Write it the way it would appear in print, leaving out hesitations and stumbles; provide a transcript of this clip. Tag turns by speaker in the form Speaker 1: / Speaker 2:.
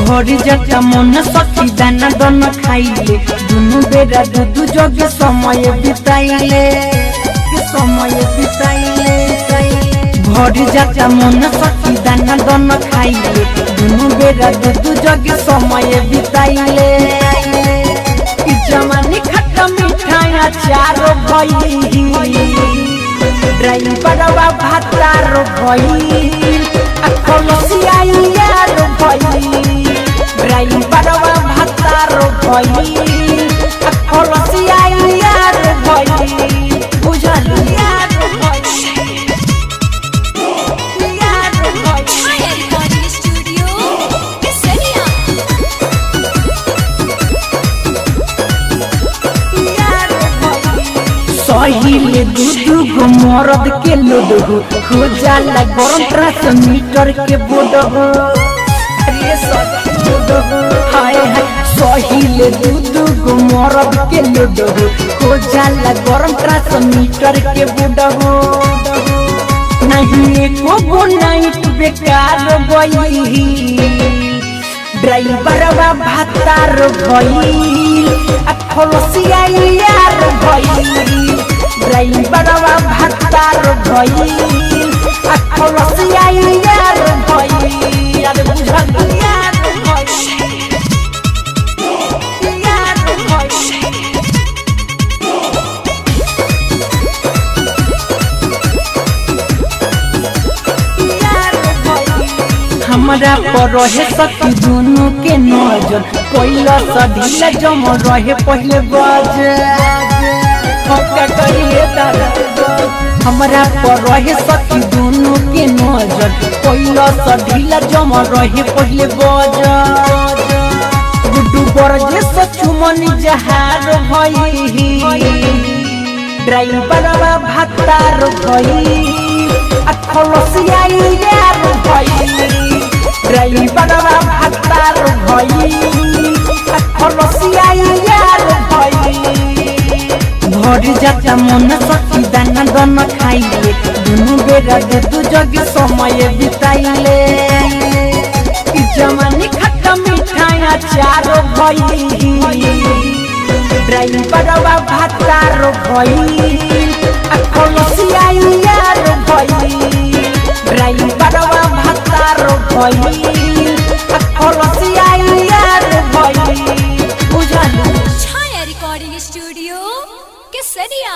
Speaker 1: भरी जटा मन सखी दाना दन खाइले दुनु बेरा दूध जग समय बिताइले भरी जटा मन सखी दाना दन खाइले दुनु बेरा दूध जग समय बिताइले जमानी खट्टा मिठाई चार भई ड्राइवरवा भातार भई खलसिया यार भई ड्राइवरवा भातार भई खलसिया यार भई बुझल यार सहीले दूधू गो मरद के लोड हो जाला गरम ट्रांसमीटर के बोर्ड हो हाय हाय सहीले दूधू गो मरद के लोड हो जाला गरम ट्रांसमीटर के बोर्ड हो नहीं एको गो नाइट बेकार गई ड्राइवरवा भातार भई खलसिया यार भई ड्राइवरवा भातार भई खलसिया यार भई यार बुझल यार भई यार भई हमरा पर रहे सखी दोनों के नजर कोइला सढीला जम रहे पहले बाज क्या करिए दादा हमरा पर रहे सखी दोनों के नजर कोइला सढीला जम रहे पहले बाज गुड्डू बरजे सचुमन जहार भई ड्राइवरवा भातार भई खलसिया यार भई ड्राइवरवा भातार भई खलसिया यार भई भरी जाता मन सखी दाना दन खाइले दुनु बेरा दूध जग समय बिताइले जमानी खट्टा मिठाई चार भई ड्राइवरवा भातार भई खलसिया यार भई ड्राइवरवा भातार भई खलसिया यार भई बुझल
Speaker 2: छाया रिकॉर्डिंग स्टूडियो केसरिया।